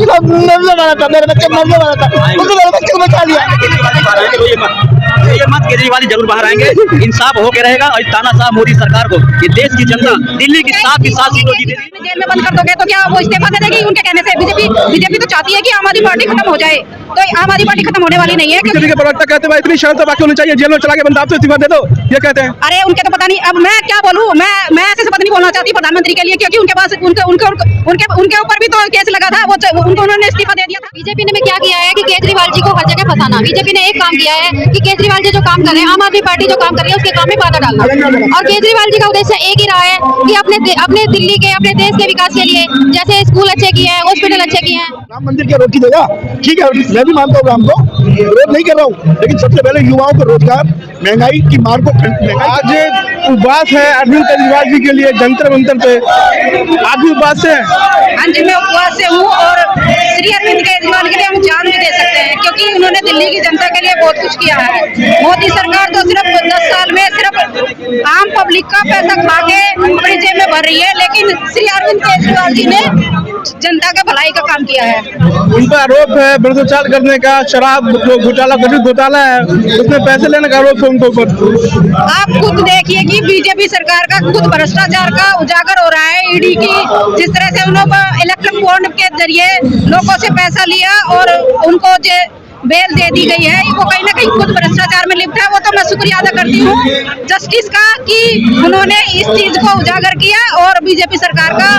बच्ची को मरने वाला था, मेरे बच्चे मरने वाला था, उसने मेरे बच्चे को बचा लिया। ये मत केजरीवाल जरूर बाहर आएंगे, इंसाफ होके रहेगा। और तानाशाह मोदी सरकार को ये देश की जनता दिल्ली की 7 सीटों जीतेगी। जेल में बंद कर दोगे तो क्या वो इस्तीफा दे देगी उनके कहने से? बीजेपी तो चाहती है कि आम आदमी पार्टी खत्म हो जाए, तो आम आदमी पार्टी खत्म होने वाली नहीं है। बीजेपी के प्रवक्ता कहते हैं इतनी शर्त बाकी होनी चाहिए, जेल में चला के बंदा आप तो इस्तीफा दे दो, ये कहते हैं। अरे उनके तो पता नहीं, अब मैं क्या बोलूं, मैं ऐसे शपथ नहीं बोलना चाहती प्रधानमंत्री के लिए, क्योंकि उनके पास उनके ऊपर भी तो केस लगा था, वो उन्होंने इस्तीफा दे दिया था। बीजेपी ने क्या किया है कि केजरीवाल जी को हर जगह फंसाना। बीजेपी ने एक काम किया है कि केजरीवाल जी जो काम कर रहे हैं, आम आदमी पार्टी जो काम कर रही है उसके काम में बाधा डालना। और केजरीवाल जी का उद्देश्य एक ही रहा है कि अपने दिल्ली के, अपने देश के विकास के लिए, जैसे स्कूल अच्छे किए हैं, हॉस्पिटल अच्छे किए हैं। राम मंदिर क्या रोकी देगा? ठीक है, मैं भी मानता हूँ राम को, विरोध नहीं कर रहा हूँ, लेकिन सबसे पहले युवाओं को रोजगार, महंगाई की मार को आज उपवास है अरविंद केजरीवाल जी के लिए जंतर मंतर पे। आप भी उपवास से? हाँ जी, मैं उपवास से हूँ और श्री अरविंद केजरीवाल के लिए हम जान भी दे सकते हैं, क्योंकि उन्होंने दिल्ली की जनता के लिए बहुत कुछ किया है। मोदी सरकार तो सिर्फ 10 साल में सिर्फ आम पब्लिक का पैसा खा के अपनी जेब में भर रही है, लेकिन श्री अरविंद केजरीवाल जी ने जनता के भलाई का काम किया है। उन पर आरोप है भ्रष्टाचार करने का, शराब घोटाला, गठित घोटाला है, उसमें पैसे लेने का आरोप है उनके ऊपर। आप खुद देखिए कि बीजेपी सरकार का खुद भ्रष्टाचार का उजागर हो रहा है। ईडी की जिस तरह से उन्होंने इलेक्ट्रॉनिक बॉन्ड के जरिए लोगों से पैसा लिया और उनको जो बेल दे दी गई है, वो कहीं ना कहीं खुद भ्रष्टाचार में लिप्त है। वो तो मैं शुक्रिया अदा करती हूँ जस्टिस का कि उन्होंने इस चीज को उजागर किया और बीजेपी सरकार का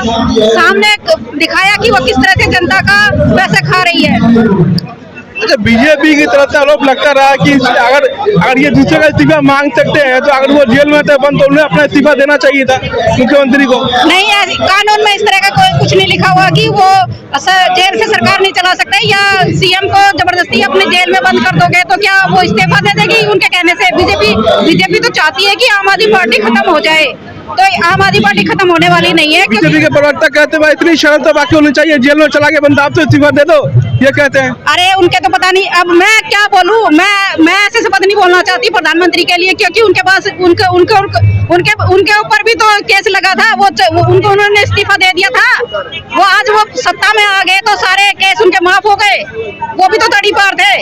सामने दिखाया कि वो किस तरह से जनता का पैसा खा रही है। अच्छा, बीजेपी की तरफ से आरोप लगता रहा कि अगर ये दूसरे का इस्तीफा मांग सकते हैं तो अगर वो जेल में थे बंद तो उन्हें अपना इस्तीफा देना चाहिए था मुख्यमंत्री को। नहीं, कानून में इस तरह का कोई कुछ नहीं लिखा हुआ कि वो जेल से सरकार नहीं चला सकते, या सीएम को जबरदस्ती अपने जेल में बंद कर दोगे तो क्या वो इस्तीफा दे देगी उनके कहने से? बीजेपी तो चाहती है कि आम आदमी पार्टी खत्म हो जाए, तो आम आदमी पार्टी खत्म होने वाली नहीं है। बीजेपी के प्रवक्ता कहते हैं इतनी शर्त तो बाकी होनी चाहिए, जेल में चला के बंदा आप तो इस्तीफा दे दो, ये कहते हैं। अरे उनके तो पता नहीं, अब मैं क्या बोलूं, मैं ऐसे शपथ नहीं बोलना चाहती प्रधानमंत्री के लिए, क्योंकि उनके पास उनके ऊपर भी तो केस लगा था, उनको उन्होंने इस्तीफा दे दिया था। वो आज वो सत्ता में आ गए तो सारे केस उनके माफ हो गए, वो भी तो तड़ी पार थे।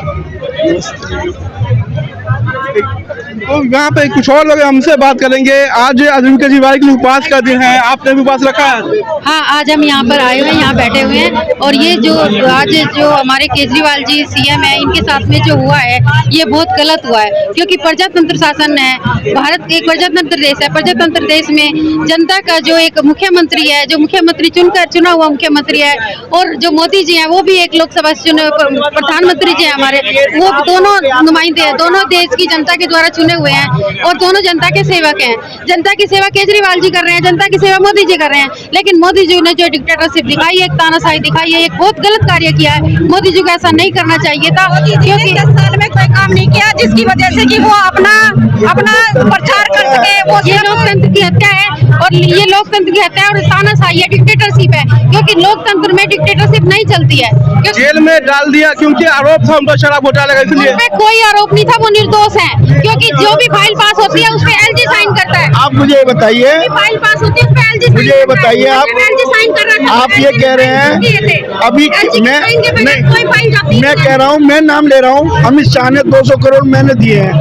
तो यहाँ पे कुछ और लोग हमसे बात करेंगे। आज अरविंद केजरीवाल के उपवास का दिन है, आपने भी उपवास रखा है? हाँ, आज हम यहाँ पर आए हुए हैं, यहाँ बैठे हुए हैं। और ये जो आज जो हमारे केजरीवाल जी सीएम है, इनके साथ में जो हुआ है ये बहुत गलत हुआ है, क्योंकि प्रजातंत्र शासन है, भारत एक प्रजातंत्र देश है। प्रजातंत्र देश में जनता का जो एक मुख्यमंत्री है, जो मुख्यमंत्री चुना हुआ मुख्यमंत्री है, और जो मोदी जी हैं वो भी एक लोकसभा चुने प्रधानमंत्री जी हैं हमारे, वो दोनों नुमाइंदे हैं, दोनों देश की जनता के द्वारा चुने हुए हैं और दोनों जनता के सेवक हैं। जनता की सेवा केजरीवाल जी कर रहे हैं, जनता की सेवा मोदी जी कर रहे हैं, लेकिन मोदी जी ने जो डिक्टेटरशिप दिखाई है, एक तानाशाही दिखाई है, एक बहुत गलत कार्य किया है। मोदी जी को ऐसा नहीं करना चाहिए था, क्योंकि 10 साल में कोई काम नहीं किया जिसकी वजह से कि वो अपना प्रचार कर सके। वो ये लोकतंत्र की हत्या है, और ये लोकतंत्र की हत्या और तानाशाही है, डिक्टेटरशिप है, क्योंकि लोकतंत्र में डिक्टेटरशिप नहीं चलती है। जेल में डाल दिया क्योंकि आरोप था उनका शराब घोटाले का, इसलिए उन पे कोई आरोप नहीं था, वो निर्दोष है, क्योंकि जो भी फाइल पास होती है उसपे एलजी साइन करता है। आप मुझे ये बताइए, फाइल पास होती है उसपे एलजी मुझे ये बताइए, आप ये कह रहे हैं अभी मैं कह रहा हूँ, मैं नाम ले रहा हूँ, अमित शाह ने 200 करोड़ मैंने दिए हैं,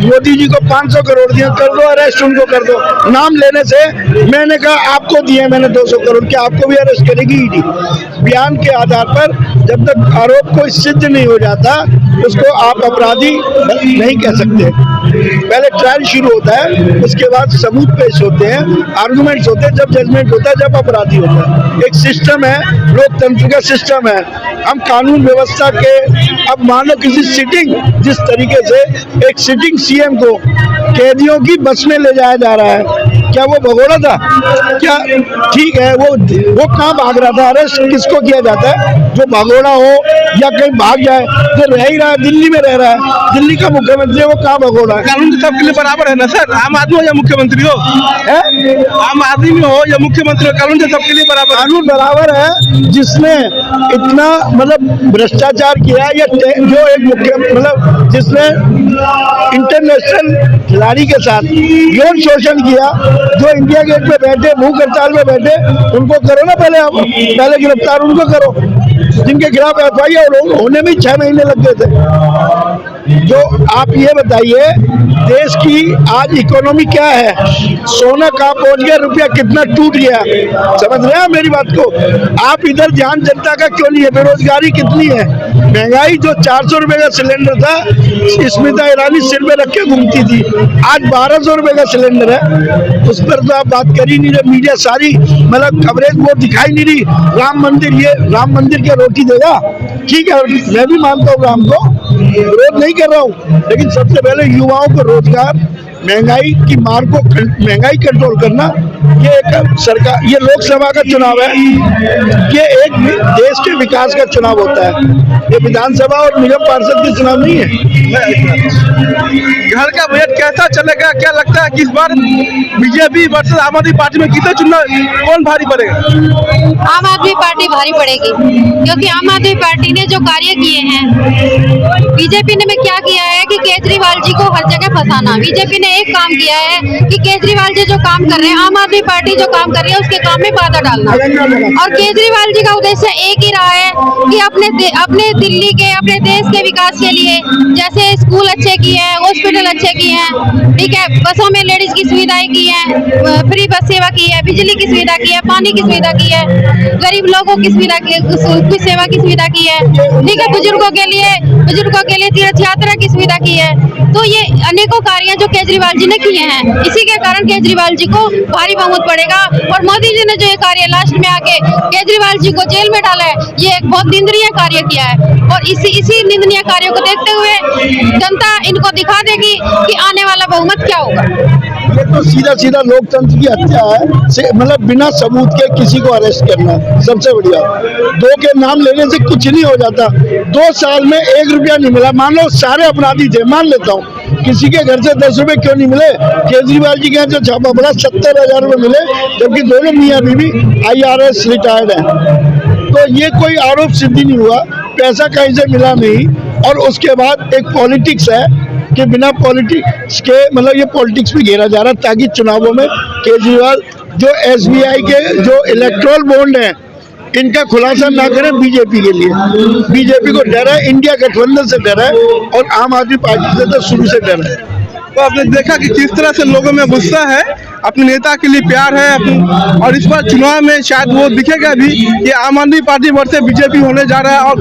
मोदी जी को 500 करोड़ दिए, कर दो अरेस्ट, उनको कर दो। नाम लेने से मैंने कहा आपको दिए मैंने 200 करोड़, क्या आपको भी अरेस्ट करेगी ईडी? बयान के आधार पर जब तक आरोप कोई सिद्ध नहीं हो जाता उसको आप अपराधी नहीं कह सकते। पहले ट्रायल शुरू होता है, उसके बाद सबूत पेश होते हैं, आर्गुमेंट्स होते हैं, जब जजमेंट होता है, जब अपराधी होता है। एक सिस्टम है, लोकतंत्र का सिस्टम है। हम कानून व्यवस्था के, अब मान लो किसी सिटिंग, जिस तरीके से एक सिटिंग सीएम को कैदियों की बस में ले जाया जा रहा है, क्या वो भगोड़ा था? क्या ठीक है, वो कहाँ भाग रहा था? अरेस्ट किसको किया जाता है? जो भगोड़ा हो या कहीं भाग जाए, जो रह ही रहा है, दिल्ली में रह रहा है, दिल्ली का मुख्यमंत्री है, वो कहाँ भगोड़ा है? कानून तो सबके लिए बराबर है ना सर, आम आदमी हो या मुख्यमंत्री हो, आम आदमी हो या मुख्यमंत्री हो, कानून तो सबके लिए बराबर। कानून बराबर है, जिसने इतना मतलब भ्रष्टाचार किया, या जो एक जिसने इंटरनेशनल खिलाड़ी के साथ यौन शोषण किया, जो इंडिया गेट पे बैठे, भूख हड़ताल में बैठे, उनको करो ना पहले गिरफ्तार उनको करो, जिनके खिलाफ FIR होने में 6 महीने लग गए थे। जो आप ये बताइए, देश की आज इकोनॉमी क्या है, सोना कहाँ पहुंच गया, रुपया कितना टूट गया, समझ रहे हैं मेरी बात को? आप इधर ध्यान जनता का क्यों नहीं है? बेरोजगारी कितनी है, महंगाई, जो 400 रुपए का सिलेंडर था, स्मिता ईरानी सिर में रख के घूमती थी, आज 1200 रुपए का सिलेंडर है, उस पर तो आप बात कर ही नहीं रहे। मीडिया सारी मतलब कवरेज वो दिखाई नहीं रही। राम मंदिर, ये राम मंदिर क्या रोटी देगा? ठीक है, मैं भी मानता हूँ राम को, विरोध नहीं कर रहा हूँ, लेकिन सबसे पहले युवाओं को रोजगार, महंगाई की मार को, महंगाई कंट्रोल करना, ये एक सरकार, ये लोकसभा का चुनाव है, ये एक देश के विकास का चुनाव होता है, ये विधानसभा और निगम पार्षद के चुनाव नहीं है। घर का बजट कैसा चलेगा, क्या लगता है कि इस बार बीजेपी वर्सेस आम आदमी पार्टी में कितने चुनाव कौन भारी पड़ेगा? आम आदमी पार्टी भारी पड़ेगी, क्योंकि आम आदमी पार्टी ने जो कार्य किए हैं, बीजेपी ने में क्या किया है कि केजरीवाल जी को हर जगह फंसाना। बीजेपी ने एक काम किया है कि केजरीवाल जी जो काम कर रहे हैं, आम आदमी पार्टी जो काम कर रही है उसके काम में बाधा डालना। और केजरीवाल जी का उद्देश्य एक ही रहा है कि अपने दिल्ली के, अपने देश के विकास के लिए, जैसे स्कूल अच्छे किए हैं, हॉस्पिटल अच्छे किए हैं, ठीक है, बसों में लेडीज की सुविधाएं की है, फ्री बस सेवा की है, बिजली की सुविधा की है, पानी की सुविधा की है, गरीब लोगों की सुविधा की, सेवा की सुविधा की है, ठीक है, बुजुर्गों के लिए तीर्थ यात्रा की सुविधा की है। तो ये अनेकों कार्य जो केजरीवाल जी ने किए हैं, इसी के कारण केजरीवाल जी को भारी बहुमत पड़ेगा। और मोदी जी ने जो ये कार्य लास्ट में आके केजरीवाल जी को जेल में डाला है, ये एक बहुत निंदनीय कार्य किया है। और इसी निंदनीय कार्यों को देखते हुए जनता इनको दिखा देगी कि आने वाला बहुमत क्या होगा। ये तो सीधा लोकतंत्र की हत्या है, मतलब बिना सबूत के किसी को अरेस्ट करना सबसे बढ़िया। 2 के नाम लेने से कुछ नहीं हो जाता। 2 साल में 1 रुपया नहीं मिला, मान लो सारे अपराधी थे, मान लेता हूँ, किसी के घर से 10 रुपए क्यों नहीं मिले? केजरीवाल जी के यहाँ जो छापा पड़ा 70,000 रुपए मिले, जबकि दोनों मियाँ बीवी IRS रिटायर्ड हैं। तो ये कोई आरोप सिद्ध नहीं हुआ, पैसा कहीं से मिला नहीं। और उसके बाद एक पॉलिटिक्स है कि बिना पॉलिटिक्स के, मतलब ये पॉलिटिक्स में घेरा जा रहा है ताकि चुनावों में केजरीवाल जो SBI के जो इलेक्ट्रल बॉन्ड हैं, इनका खुलासा ना करें बीजेपी के लिए। बीजेपी को डर है, इंडिया गठबंधन से डर है, और आम आदमी पार्टी से तो शुरू से डर है। तो आपने देखा कि किस तरह से लोगों में गुस्सा है, अपने नेता के लिए प्यार है, और इस बार चुनाव में शायद वो दिखेगा भी कि आम आदमी पार्टी वर्सेस बीजेपी होने जा रहा है। और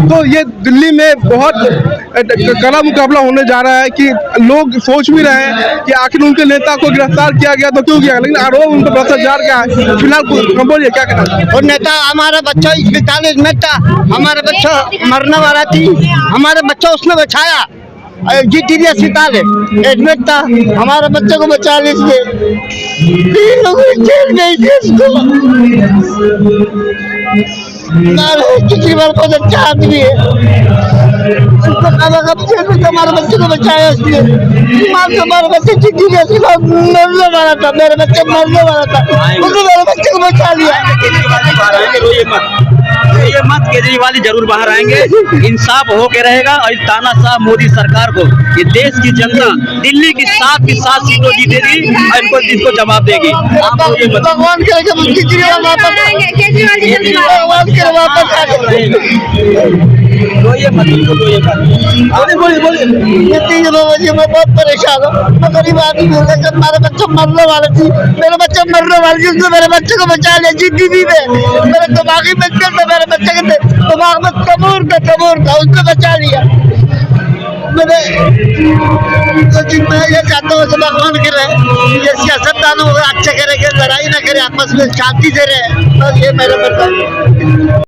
तो ये दिल्ली में बहुत कड़ा मुकाबला होने जा रहा है कि लोग सोच भी रहे हैं कि आखिर उनके नेता को गिरफ्तार किया गया तो क्यों किया, लेकिन आरोप उनको भ्रष्टाचार का है। फिलहाल बोलिए क्या कहना। और नेता, हमारा बच्चा अस्पताल में था, हमारा बच्चा मरने वाला थी, हमारा बच्चा उसने बचाया, GTV अस्पताल है, एडमिट था, हमारे बच्चे को बचा लीजिए। 3 लोग जेल गए थे इसको, किसी बार बहुत अच्छा आदमी है, हमारे बच्चे को बचाया इसलिए। हमारे बच्चे GTV अस्पताल मरने वाला था, मेरे बच्चे मरने वाला था, उसने मेरे बच्चे को बचा लिया। ये मत केजरीवाल जरूर बाहर आएंगे, इंसाफ हो के रहेगा। और तानाशाह मोदी सरकार को ये देश की जनता दिल्ली की 7 की 7 सीटों जीतेगी और इनको जवाब देगी। भगवान करेगा केजरीवाल वापस आएंगे, केजरीवाल जी जल्दी वापस आएंगे। बोलिए। मैं बहुत परेशान हूँ, मैं गरीब आदमी हूँ, लेकिन मेरे बच्चे मरने वाले थी, मेरे बच्चे मरने वाले थी, उसने मेरे बच्चे को बचा लिया GTV में। मेरे दिमागी बच्चे थे, मेरे बच्चे के दिमाग में तमूर था, उसने बचा लिया। मैं ये चाहता हूँ भगवान करे, ये सियासतदानों अच्छे करेंगे, लड़ाई ना करे, आपस में शांति से रहे, बस ये मेरा मतलब।